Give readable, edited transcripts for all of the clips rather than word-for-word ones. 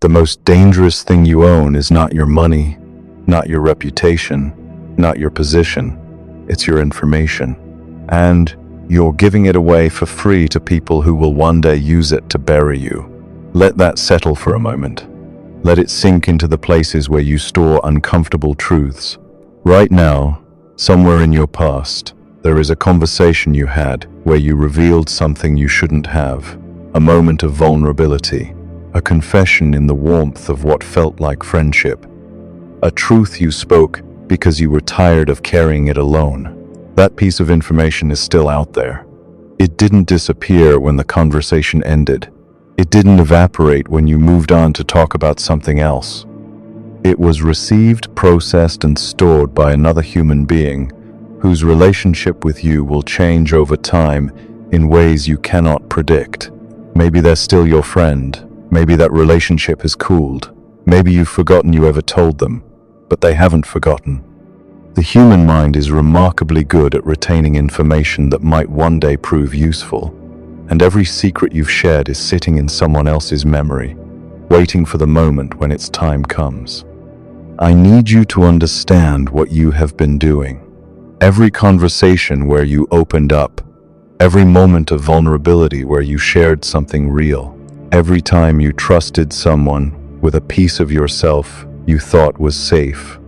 The most dangerous thing you own is not your money, not your reputation, not your position. It's your information. And you're giving it away for free to people who will one day use it to bury you. Let that settle for a moment. Let it sink into the places where you store uncomfortable truths. Right now, somewhere in your past, there is a conversation you had where you revealed something you shouldn't have, a moment of vulnerability, a confession in the warmth of what felt like friendship, a truth you spoke because you were tired of carrying it alone. That piece of information is still out there. It didn't disappear when the conversation ended. It didn't evaporate when you moved on to talk about something else. It was received, processed, and stored by another human being whose relationship with you will change over time in ways you cannot predict. Maybe they're still your friend. Maybe that relationship has cooled. Maybe you've forgotten you ever told them, but they haven't forgotten. The human mind is remarkably good at retaining information that might one day prove useful, and every secret you've shared is sitting in someone else's memory, waiting for the moment when its time comes. I need you to understand what you have been doing. Every conversation where you opened up, every moment of vulnerability where you shared something real, every time you trusted someone with a piece of yourself you thought was safe.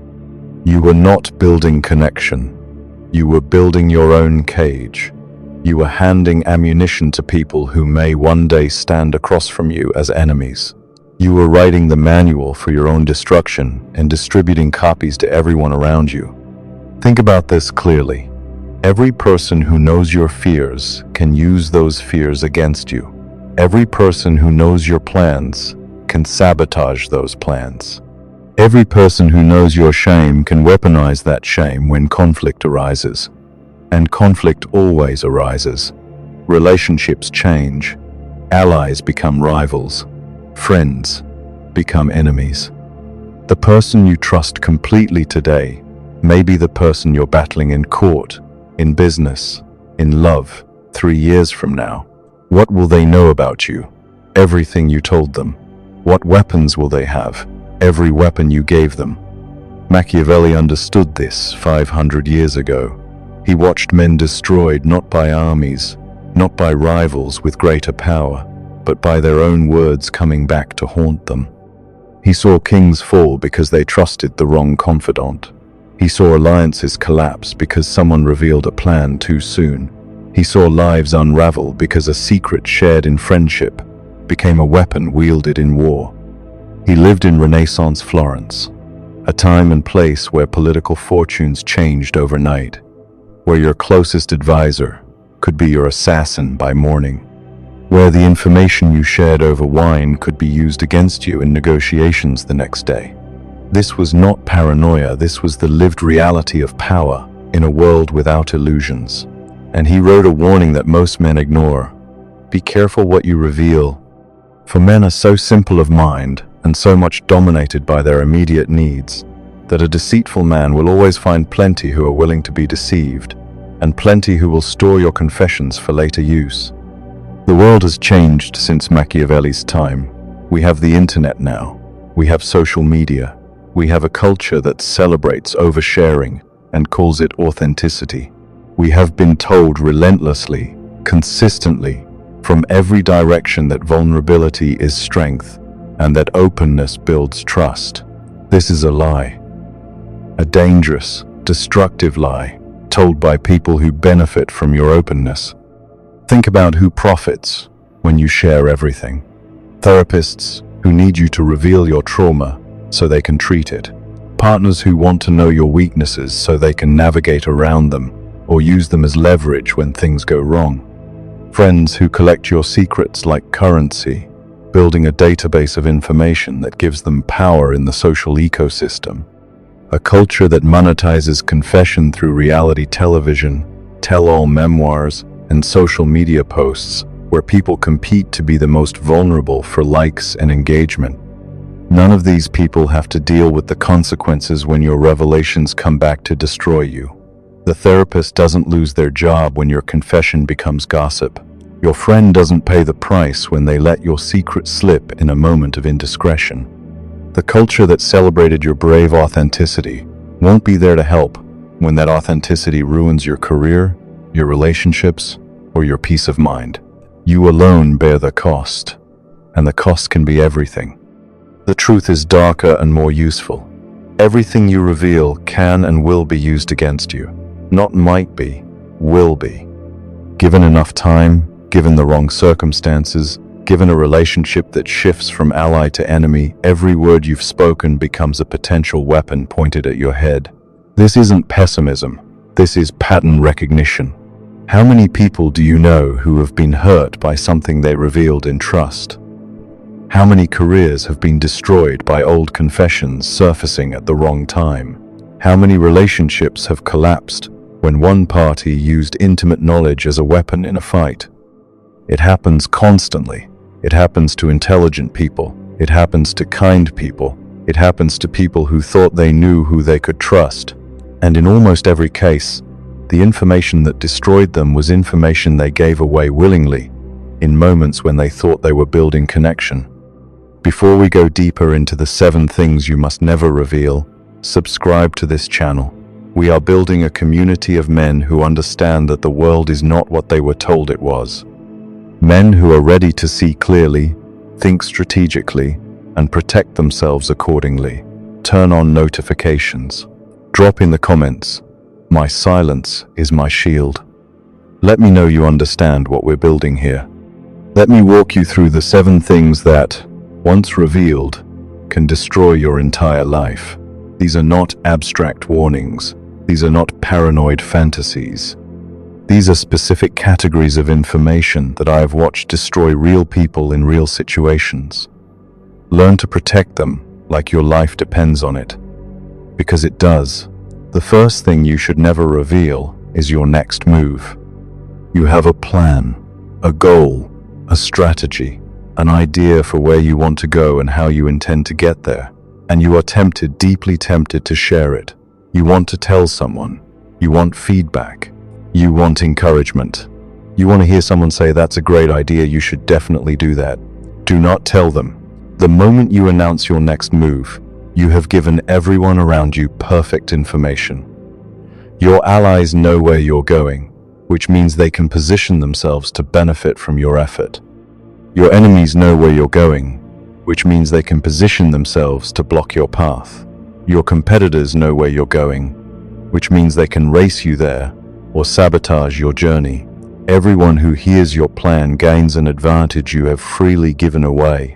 You were not building connection. You were building your own cage. You were handing ammunition to people who may one day stand across from you as enemies. You were writing the manual for your own destruction and distributing copies to everyone around you. Think about this clearly. Every person who knows your fears can use those fears against you. Every person who knows your plans can sabotage those plans. Every person who knows your shame can weaponize that shame when conflict arises. And conflict always arises. Relationships change. Allies become rivals. Friends become enemies. The person you trust completely today may be the person you're battling in court, in business, in love 3 years from now. What will they know about you? Everything you told them. What weapons will they have? Every weapon you gave them. Machiavelli understood this 500 years ago. He watched men destroyed not by armies, not by rivals with greater power, but by their own words coming back to haunt them. He saw kings fall because they trusted the wrong confidant. He saw alliances collapse because someone revealed a plan too soon. He saw lives unravel because a secret shared in friendship became a weapon wielded in war. He lived in Renaissance Florence, a time and place where political fortunes changed overnight, where your closest advisor could be your assassin by morning, where the information you shared over wine could be used against you in negotiations the next day. This was not paranoia, this was the lived reality of power in a world without illusions. And he wrote a warning that most men ignore. Be careful what you reveal, for men are so simple of mind and so much dominated by their immediate needs that a deceitful man will always find plenty who are willing to be deceived, and plenty who will store your confessions for later use. The world has changed since Machiavelli's time. We have the internet now. We have social media. We have a culture that celebrates oversharing and calls it authenticity. We have been told relentlessly, consistently, from every direction that vulnerability is strength and that openness builds trust. This is a lie. A dangerous, destructive lie, told by people who benefit from your openness. Think about who profits when you share everything. Therapists who need you to reveal your trauma so they can treat it. Partners who want to know your weaknesses so they can navigate around them or use them as leverage when things go wrong. Friends who collect your secrets like currency, building a database of information that gives them power in the social ecosystem. A culture that monetizes confession through reality television, tell-all memoirs, and social media posts, where people compete to be the most vulnerable for likes and engagement. None of these people have to deal with the consequences when your revelations come back to destroy you. The therapist doesn't lose their job when your confession becomes gossip. Your friend doesn't pay the price when they let your secret slip in a moment of indiscretion. The culture that celebrated your brave authenticity won't be there to help when that authenticity ruins your career, your relationships, or your peace of mind. You alone bear the cost, and the cost can be everything. The truth is darker and more useful. Everything you reveal can and will be used against you. Not might be, will be. Given enough time, given the wrong circumstances, given a relationship that shifts from ally to enemy, every word you've spoken becomes a potential weapon pointed at your head. This isn't pessimism. This is pattern recognition. How many people do you know who have been hurt by something they revealed in trust? How many careers have been destroyed by old confessions surfacing at the wrong time? How many relationships have collapsed when one party used intimate knowledge as a weapon in a fight? It happens constantly. It happens to intelligent people. It happens to kind people. It happens to people who thought they knew who they could trust. And in almost every case, the information that destroyed them was information they gave away willingly, in moments when they thought they were building connection. Before we go deeper into the 7 things you must never reveal, subscribe to this channel. We are building a community of men who understand that the world is not what they were told it was. Men who are ready to see clearly, think strategically, and protect themselves accordingly. Turn on notifications. Drop in the comments, "My silence is my shield." Let me know you understand what we're building here. Let me walk you through the 7 things that, once revealed, can destroy your entire life. These are not abstract warnings. These are not paranoid fantasies. These are specific categories of information that I have watched destroy real people in real situations. Learn to protect them like your life depends on it. Because it does. The first thing you should never reveal is your next move. You have a plan, a goal, a strategy, an idea for where you want to go and how you intend to get there. And you are tempted, deeply tempted to share it. You want to tell someone. You want feedback. You want encouragement. You want to hear someone say, "That's a great idea, you should definitely do that." Do not tell them. The moment you announce your next move, you have given everyone around you perfect information. Your allies know where you're going, which means they can position themselves to benefit from your effort. Your enemies know where you're going, which means they can position themselves to block your path. Your competitors know where you're going, which means they can race you there or sabotage your journey. Everyone who hears your plan gains an advantage you have freely given away.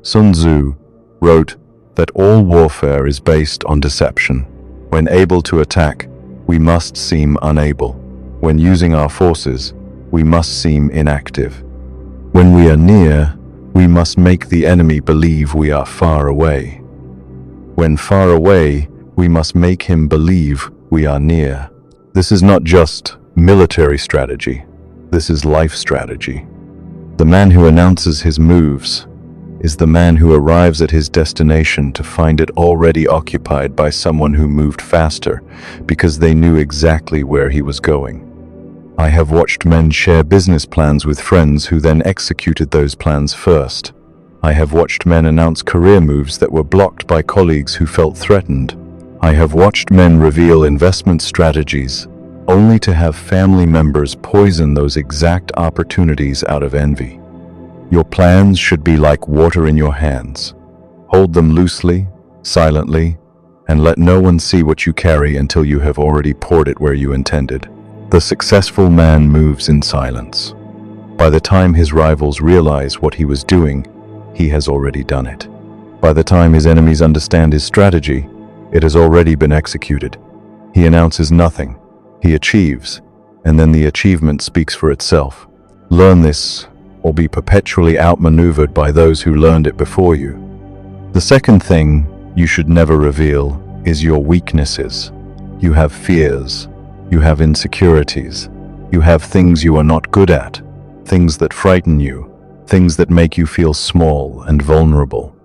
Sun Tzu wrote that all warfare is based on deception. When able to attack, we must seem unable. When using our forces, we must seem inactive. When we are near, we must make the enemy believe we are far away. When far away, we must make him believe we are near. This is not just military strategy. This is life strategy. The man who announces his moves is the man who arrives at his destination to find it already occupied by someone who moved faster because they knew exactly where he was going. I have watched men share business plans with friends who then executed those plans first. I have watched men announce career moves that were blocked by colleagues who felt threatened. I have watched men reveal investment strategies only to have family members poison those exact opportunities out of envy. Your plans should be like water in your hands. Hold them loosely, silently, and let no one see what you carry until you have already poured it where you intended. The successful man moves in silence. By the time his rivals realize what he was doing, he has already done it. By the time his enemies understand his strategy, it has already been executed. He announces nothing. He achieves, and then the achievement speaks for itself. Learn this, or be perpetually outmaneuvered by those who learned it before you. The second thing you should never reveal is your weaknesses. You have fears. You have insecurities. You have things you are not good at, things that frighten you, things that make you feel small and vulnerable.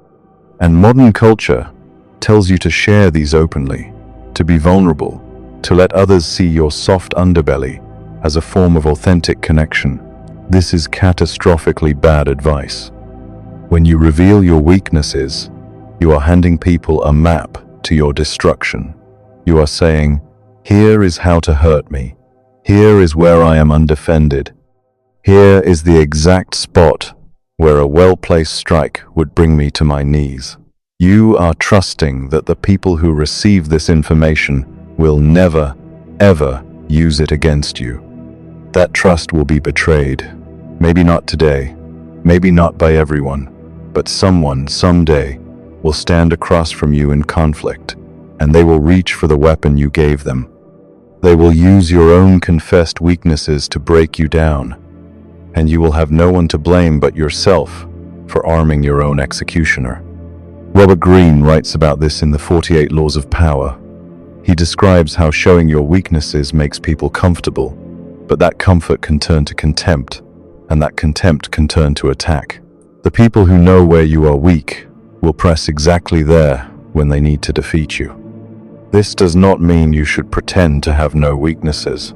And modern culture tells you to share these openly, to be vulnerable, to let others see your soft underbelly as a form of authentic connection. This is catastrophically bad advice. When you reveal your weaknesses, you are handing people a map to your destruction. You are saying, "Here is how to hurt me. Here is where I am undefended. Here is the exact spot where a well-placed strike would bring me to my knees." You are trusting that the people who receive this information will never, ever use it against you. That trust will be betrayed. Maybe not today, maybe not by everyone, but someone, someday, will stand across from you in conflict, and they will reach for the weapon you gave them. They will use your own confessed weaknesses to break you down, and you will have no one to blame but yourself for arming your own executioner. Robert Greene writes about this in the 48 Laws of Power. He describes how showing your weaknesses makes people comfortable, but that comfort can turn to contempt, and that contempt can turn to attack. The people who know where you are weak will press exactly there when they need to defeat you. This does not mean you should pretend to have no weaknesses.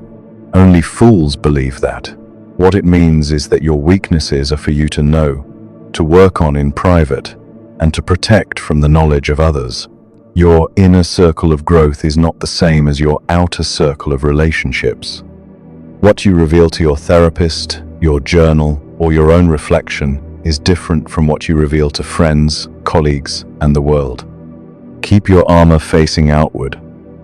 Only fools believe that. What it means is that your weaknesses are for you to know, to work on in private, and to protect from the knowledge of others. Your inner circle of growth is not the same as your outer circle of relationships. What you reveal to your therapist, your journal, or your own reflection is different from what you reveal to friends, colleagues, and the world. Keep your armor facing outward.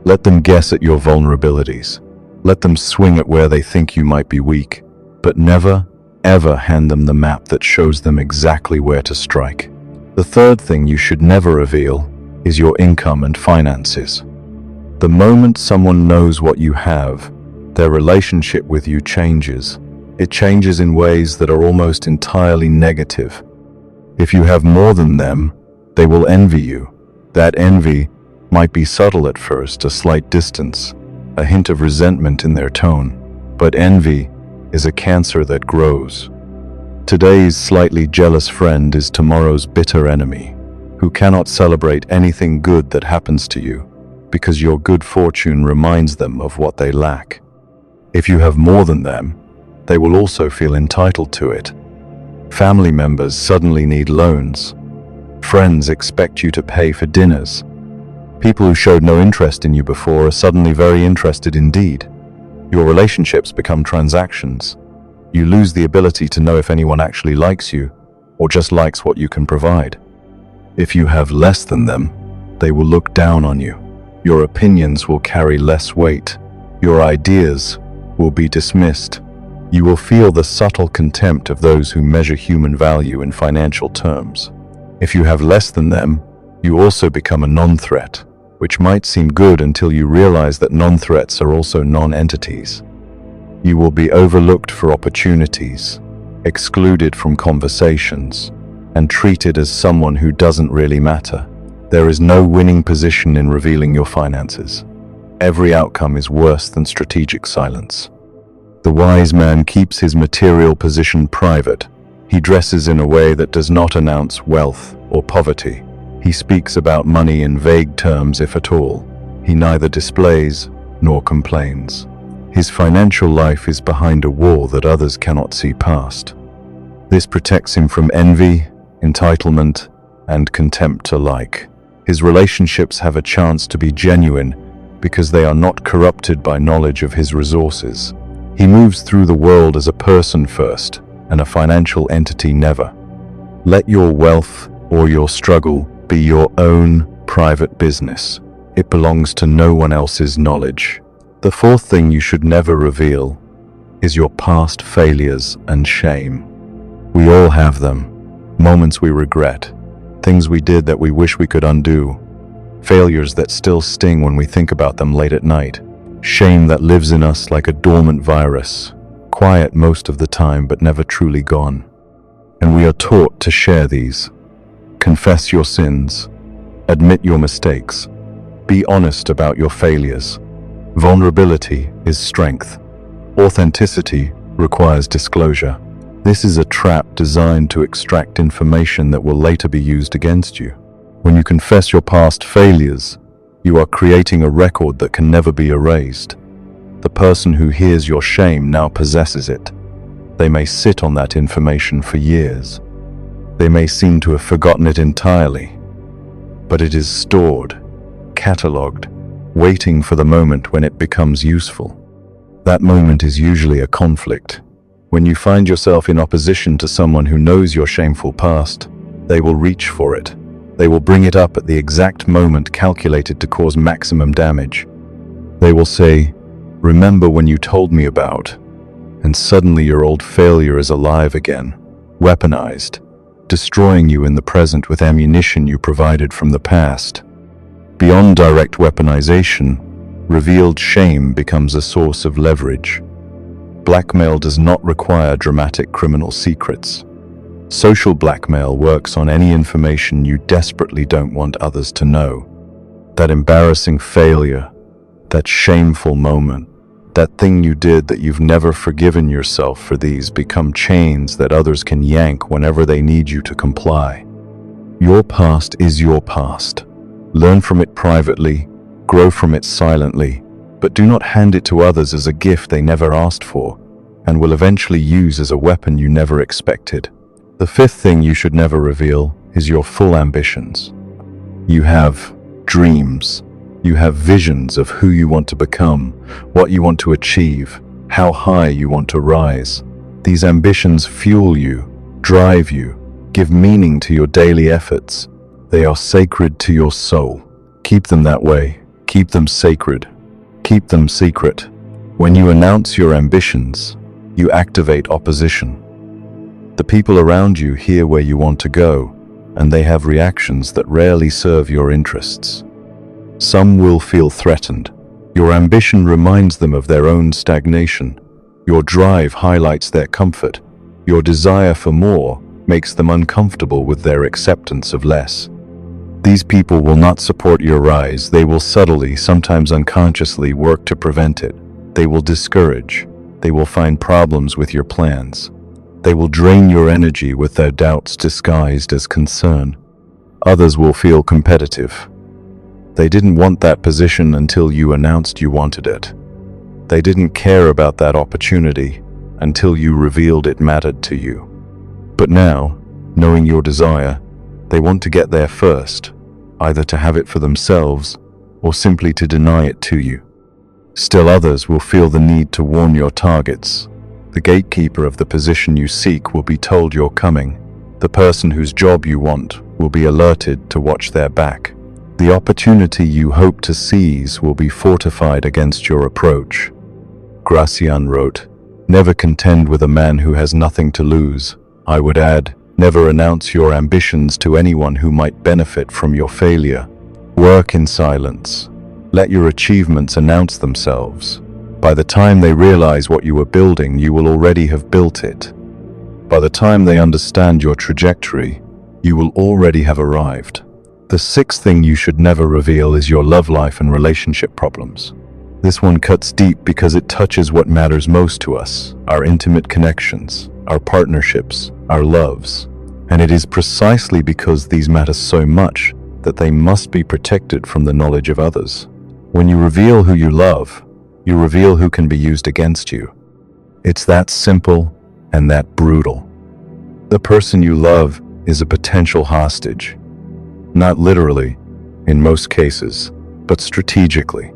Let them guess at your vulnerabilities. Let them swing at where they think you might be weak, but never, ever hand them the map that shows them exactly where to strike. The third thing you should never reveal is your income and finances. The moment someone knows what you have, their relationship with you changes. It changes in ways that are almost entirely negative. If you have more than them, they will envy you. That envy might be subtle at first, a slight distance, a hint of resentment in their tone, but envy is a cancer that grows. Today's slightly jealous friend is tomorrow's bitter enemy, who cannot celebrate anything good that happens to you, because your good fortune reminds them of what they lack. If you have more than them, they will also feel entitled to it. Family members suddenly need loans. Friends expect you to pay for dinners. People who showed no interest in you before are suddenly very interested indeed. Your relationships become transactions. You lose the ability to know if anyone actually likes you, or just likes what you can provide. If you have less than them, they will look down on you. Your opinions will carry less weight. Your ideas will be dismissed. You will feel the subtle contempt of those who measure human value in financial terms. If you have less than them, you also become a non-threat, which might seem good until you realize that non-threats are also non-entities. You will be overlooked for opportunities, excluded from conversations, and treated as someone who doesn't really matter. There is no winning position in revealing your finances. Every outcome is worse than strategic silence. The wise man keeps his material position private. He dresses in a way that does not announce wealth or poverty. He speaks about money in vague terms, if at all. He neither displays nor complains. His financial life is behind a wall that others cannot see past. This protects him from envy, entitlement, and contempt alike. His relationships have a chance to be genuine because they are not corrupted by knowledge of his resources. He moves through the world as a person first, and a financial entity never. Let your wealth or your struggle be your own private business. It belongs to no one else's knowledge. The fourth thing you should never reveal is your past failures and shame. We all have them. Moments we regret, things we did that we wish we could undo, failures that still sting when we think about them late at night, shame that lives in us like a dormant virus, quiet most of the time but never truly gone. And we are taught to share these. Confess your sins, admit your mistakes, be honest about your failures. Vulnerability is strength. Authenticity requires disclosure. This is a trap designed to extract information that will later be used against you. When you confess your past failures, you are creating a record that can never be erased. The person who hears your shame now possesses it. They may sit on that information for years. They may seem to have forgotten it entirely, but it is stored, catalogued, waiting for the moment when it becomes useful. That moment is usually a conflict. When you find yourself in opposition to someone who knows your shameful past, they will reach for it. They will bring it up at the exact moment calculated to cause maximum damage. They will say, "Remember when you told me about," and suddenly your old failure is alive again, weaponized, destroying you in the present with ammunition you provided from the past. Beyond direct weaponization, revealed shame becomes a source of leverage. Blackmail does not require dramatic criminal secrets. Social blackmail works on any information you desperately don't want others to know. That embarrassing failure, that shameful moment, that thing you did that you've never forgiven yourself for, these become chains that others can yank whenever they need you to comply. Your past is your past. Learn from it privately, grow from it silently, but do not hand it to others as a gift they never asked for, and will eventually use as a weapon you never expected. The fifth thing you should never reveal is your full ambitions. You have dreams. You have visions of who you want to become, what you want to achieve, how high you want to rise. These ambitions fuel you, drive you, give meaning to your daily efforts. They are sacred to your soul. Keep them that way. Keep them sacred. Keep them secret. When you announce your ambitions, you activate opposition. The people around you hear where you want to go, and they have reactions that rarely serve your interests. Some will feel threatened. Your ambition reminds them of their own stagnation. Your drive highlights their comfort. Your desire for more makes them uncomfortable with their acceptance of less. These people will not support your rise. They will subtly, sometimes unconsciously, work to prevent it. They will discourage. They will find problems with your plans. They will drain your energy with their doubts disguised as concern. Others will feel competitive. They didn't want that position until you announced you wanted it. They didn't care about that opportunity until you revealed it mattered to you. But now, knowing your desire, they want to get there first, either to have it for themselves or simply to deny it to you. Still others will feel the need to warn your targets. The gatekeeper of the position you seek will be told you're coming. The person whose job you want will be alerted to watch their back. The opportunity you hope to seize will be fortified against your approach. Gracian wrote, "Never contend with a man who has nothing to lose." I would add, never announce your ambitions to anyone who might benefit from your failure. Work in silence. Let your achievements announce themselves. By the time they realize what you were building, you will already have built it. By the time they understand your trajectory, you will already have arrived. The sixth thing you should never reveal is your love life and relationship problems. This one cuts deep because it touches what matters most to us, our intimate connections, our partnerships, our loves. And it is precisely because these matter so much that they must be protected from the knowledge of others. When you reveal who you love, you reveal who can be used against you. It's that simple and that brutal. The person you love is a potential hostage. Not literally, in most cases, but strategically.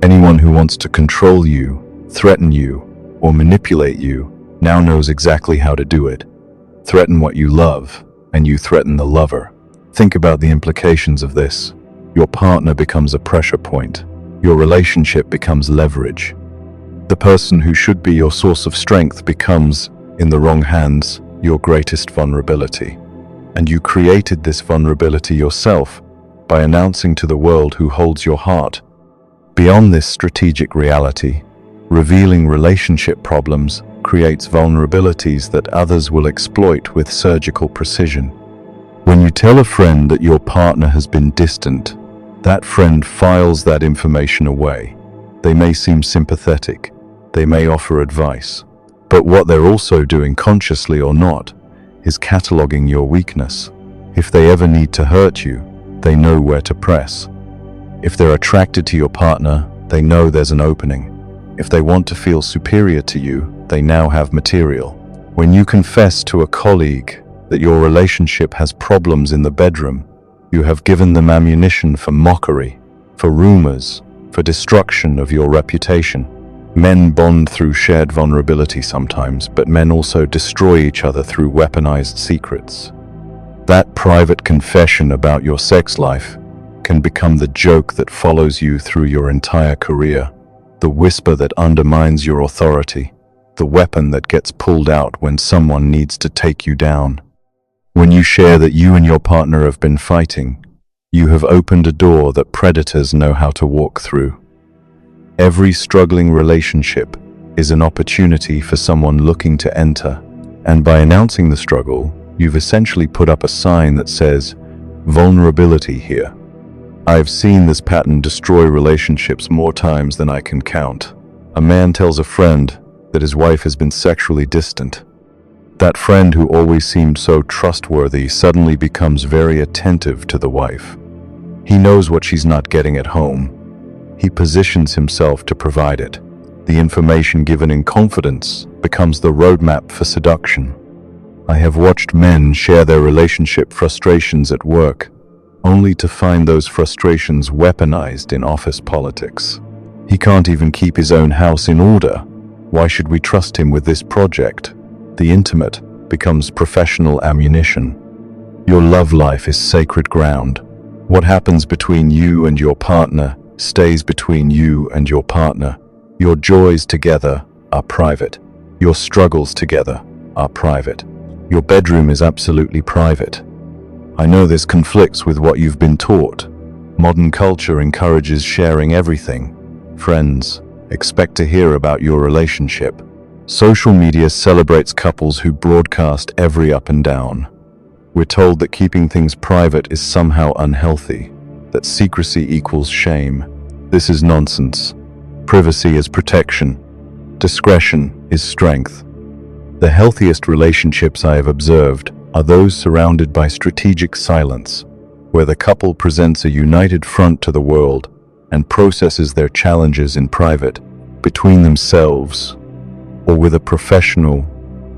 Anyone who wants to control you, threaten you, or manipulate you now knows exactly how to do it. Threaten what you love, and you threaten the lover. Think about the implications of this. Your partner becomes a pressure point. Your relationship becomes leverage. The person who should be your source of strength becomes, in the wrong hands, your greatest vulnerability. And you created this vulnerability yourself by announcing to the world who holds your heart. Beyond this strategic reality, revealing relationship problems creates vulnerabilities that others will exploit with surgical precision. When you tell a friend that your partner has been distant, that friend files that information away. They may seem sympathetic, they may offer advice, but what they're also doing, consciously or not, is cataloging your weakness. If they ever need to hurt you, they know where to press. If they're attracted to your partner, they know there's an opening. If they want to feel superior to you, they now have material. When you confess to a colleague that your relationship has problems in the bedroom, you have given them ammunition for mockery, for rumors, for destruction of your reputation. Men bond through shared vulnerability sometimes, but men also destroy each other through weaponized secrets. That private confession about your sex life can become the joke that follows you through your entire career, the whisper that undermines your authority, the weapon that gets pulled out when someone needs to take you down. When you share that you and your partner have been fighting, you have opened a door that predators know how to walk through. Every struggling relationship is an opportunity for someone looking to enter, and by announcing the struggle, you've essentially put up a sign that says, "Vulnerability here." I've seen this pattern destroy relationships more times than I can count. A man tells a friend that his wife has been sexually distant. That friend who always seemed so trustworthy suddenly becomes very attentive to the wife. He knows what she's not getting at home. He positions himself to provide it. The information given in confidence becomes the roadmap for seduction. I have watched men share their relationship frustrations at work, only to find those frustrations weaponized in office politics. He can't even keep his own house in order. Why should we trust him with this project? The intimate becomes professional ammunition. Your love life is sacred ground. What happens between you and your partner stays between you and your partner. Your joys together are private. Your struggles together are private. Your bedroom is absolutely private. I know this conflicts with what you've been taught. Modern culture encourages sharing everything. Friends expect to hear about your relationship. Social media celebrates couples who broadcast every up and down. We're told that keeping things private is somehow unhealthy, that secrecy equals shame. This is nonsense. Privacy is protection. Discretion is strength. The healthiest relationships I have observed are those surrounded by strategic silence, where the couple presents a united front to the world and processes their challenges in private, between themselves, or with a professional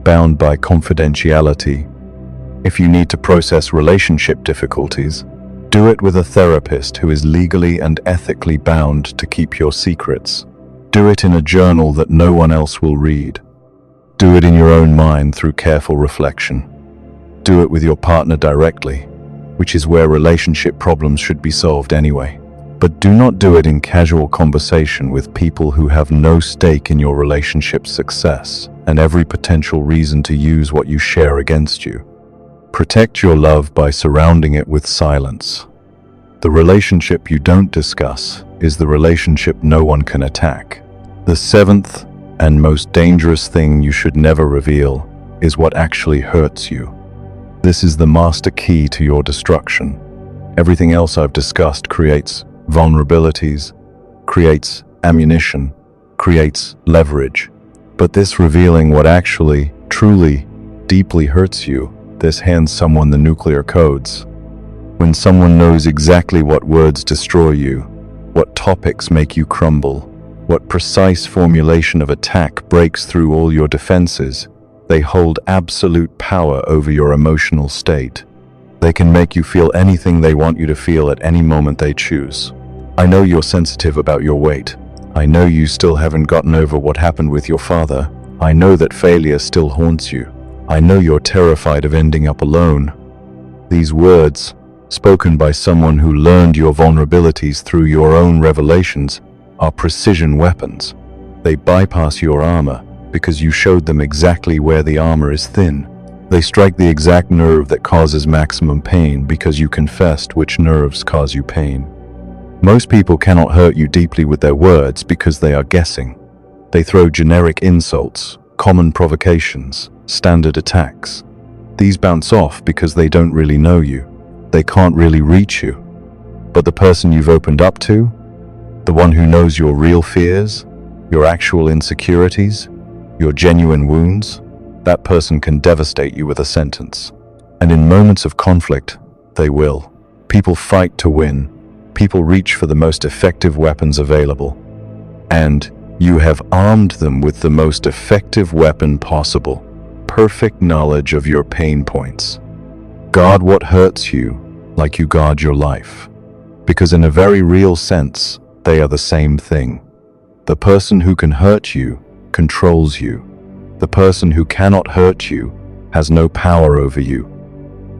bound by confidentiality. If you need to process relationship difficulties, do it with a therapist who is legally and ethically bound to keep your secrets. Do it in a journal that no one else will read. Do it in your own mind through careful reflection. Do it with your partner directly, which is where relationship problems should be solved anyway. But do not do it in casual conversation with people who have no stake in your relationship's success and every potential reason to use what you share against you. Protect your love by surrounding it with silence. The relationship you don't discuss is the relationship no one can attack. The seventh and most dangerous thing you should never reveal is what actually hurts you. This is the master key to your destruction. Everything else I've discussed creates vulnerabilities, creates ammunition, creates leverage. But this revealing what actually, truly, deeply hurts you, this hands someone the nuclear codes. When someone knows exactly what words destroy you, what topics make you crumble, what precise formulation of attack breaks through all your defenses, they hold absolute power over your emotional state. They can make you feel anything they want you to feel at any moment they choose. I know you're sensitive about your weight. I know you still haven't gotten over what happened with your father. I know that failure still haunts you. I know you're terrified of ending up alone. These words, spoken by someone who learned your vulnerabilities through your own revelations, are precision weapons. They bypass your armor because you showed them exactly where the armor is thin. They strike the exact nerve that causes maximum pain because you confessed which nerves cause you pain. Most people cannot hurt you deeply with their words because they are guessing. They throw generic insults, common provocations, standard attacks. These bounce off because they don't really know you. They can't really reach you. But the person you've opened up to, the one who knows your real fears, your actual insecurities, your genuine wounds, that person can devastate you with a sentence. And in moments of conflict, they will. People fight to win. People reach for the most effective weapons available. And you have armed them with the most effective weapon possible: perfect knowledge of your pain points. Guard what hurts you like you guard your life, because in a very real sense, they are the same thing. The person who can hurt you controls you. The person who cannot hurt you has no power over you.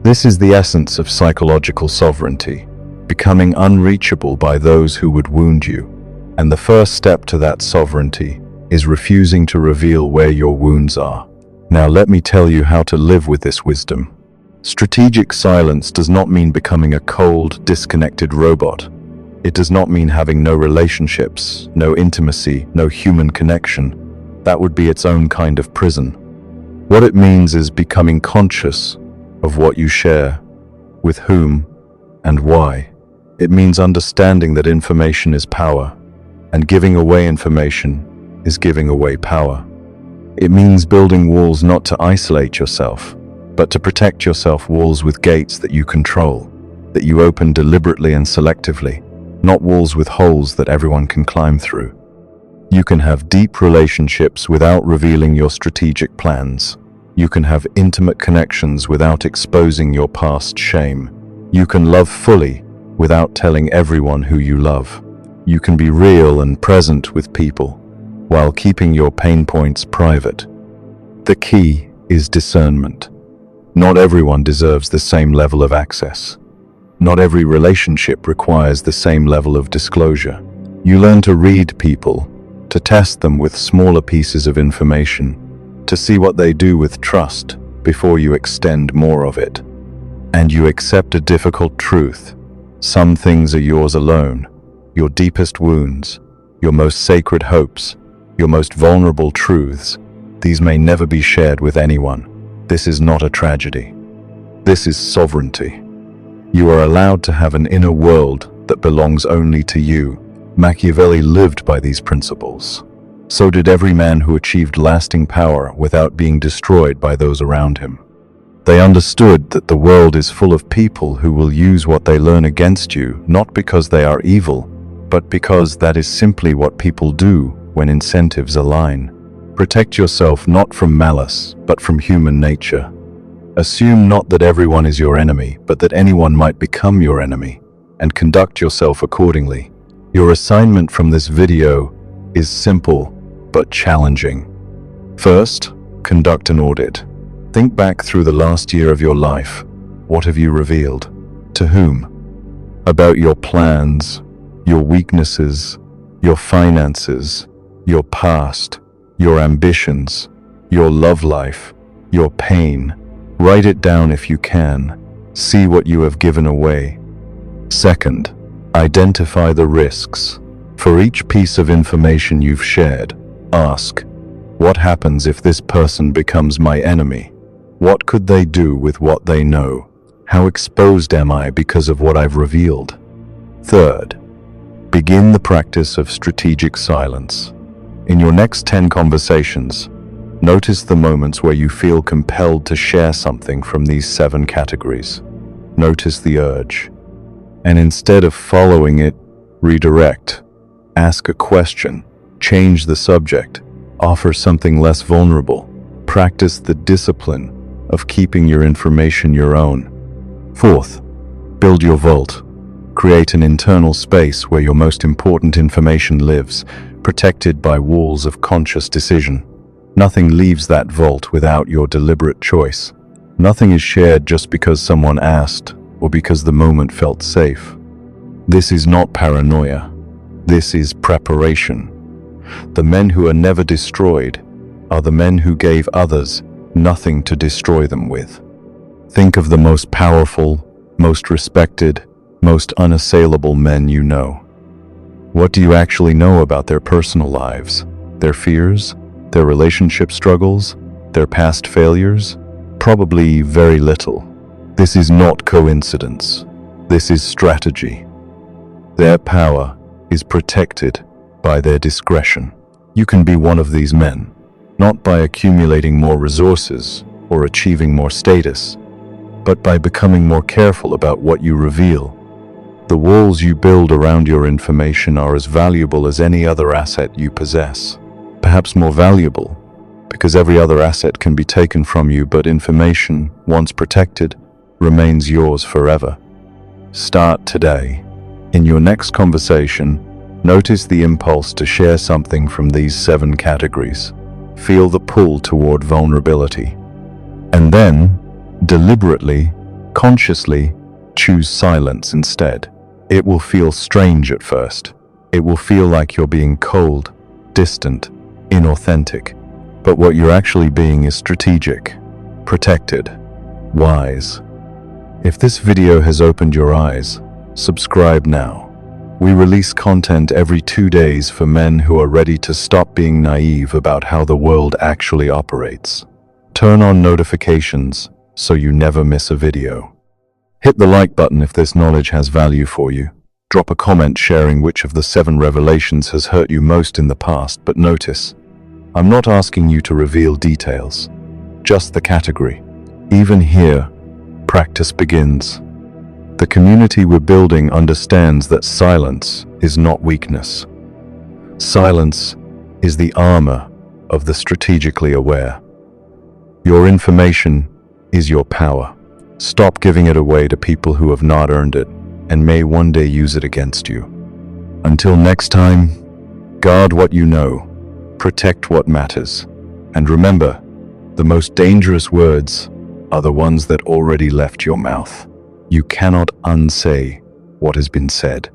This is the essence of psychological sovereignty, becoming unreachable by those who would wound you. And the first step to that sovereignty is refusing to reveal where your wounds are. Now let me tell you how to live with this wisdom. Strategic silence does not mean becoming a cold, disconnected robot. It does not mean having no relationships, no intimacy, no human connection. That would be its own kind of prison. What it means is becoming conscious of what you share, with whom, and why. It means understanding that information is power, and giving away information is giving away power. It means building walls not to isolate yourself, but to protect yourself, walls with gates that you control, that you open deliberately and selectively, not walls with holes that everyone can climb through. You can have deep relationships without revealing your strategic plans. You can have intimate connections without exposing your past shame. You can love fully without telling everyone who you love. You can be real and present with people while keeping your pain points private. The key is discernment. Not everyone deserves the same level of access. Not every relationship requires the same level of disclosure. You learn to read people, to test them with smaller pieces of information, to see what they do with trust before you extend more of it. And you accept a difficult truth. Some things are yours alone. Your deepest wounds, your most sacred hopes, your most vulnerable truths, these may never be shared with anyone. This is not a tragedy. This is sovereignty. You are allowed to have an inner world that belongs only to you. Machiavelli lived by these principles. So did every man who achieved lasting power without being destroyed by those around him. They understood that the world is full of people who will use what they learn against you, not because they are evil, but because that is simply what people do when incentives align. Protect yourself not from malice, but from human nature. Assume not that everyone is your enemy, but that anyone might become your enemy, and conduct yourself accordingly. Your assignment from this video is simple, but challenging. First, conduct an audit. Think back through the last year of your life. What have you revealed? To whom? About your plans, your weaknesses, your finances, your past, your ambitions, your love life, your pain. Write it down if you can. See what you have given away. Second, identify the risks. For each piece of information you've shared, ask, what happens if this person becomes my enemy? What could they do with what they know? How exposed am I because of what I've revealed? Third, begin the practice of strategic silence. In your next 10 conversations, notice the moments where you feel compelled to share something from these 7 categories. Notice the urge. And instead of following it, redirect. Ask a question. Change the subject. Offer something less vulnerable. Practice the discipline of keeping your information your own. Fourth, build your vault. Create an internal space where your most important information lives, protected by walls of conscious decision. Nothing leaves that vault without your deliberate choice. Nothing is shared just because someone asked or because the moment felt safe. This is not paranoia. This is preparation. The men who are never destroyed are the men who gave others nothing to destroy them with. Think of the most powerful, most respected, most unassailable men you know. What do you actually know about their personal lives, their fears, their relationship struggles, their past failures? Probably very little. This is not coincidence. This is strategy. Their power is protected by their discretion. You can be one of these men, not by accumulating more resources or achieving more status, but by becoming more careful about what you reveal. The walls you build around your information are as valuable as any other asset you possess. Perhaps more valuable, because every other asset can be taken from you, but information, once protected, remains yours forever. Start today. In your next conversation, notice the impulse to share something from these 7 categories. Feel the pull toward vulnerability. And then, deliberately, consciously, choose silence instead. It will feel strange at first. It will feel like you're being cold, distant, inauthentic. But what you're actually being is strategic, protected, wise. If this video has opened your eyes, subscribe now. We release content every 2 days for men who are ready to stop being naive about how the world actually operates. Turn on notifications so you never miss a video. Hit the like button if this knowledge has value for you. Drop a comment sharing which of the 7 revelations has hurt you most in the past, but notice, I'm not asking you to reveal details, just the category. Even here, practice begins. The community we're building understands that silence is not weakness. Silence is the armor of the strategically aware. Your information is your power. Stop giving it away to people who have not earned it and may one day use it against you. Until next time, guard what you know, protect what matters, and remember, the most dangerous words are the ones that already left your mouth. You cannot unsay what has been said,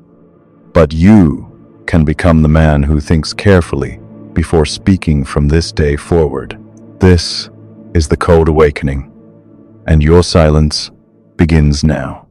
but you can become the man who thinks carefully before speaking from this day forward. This is the Cold Awakening, and your silence begins now.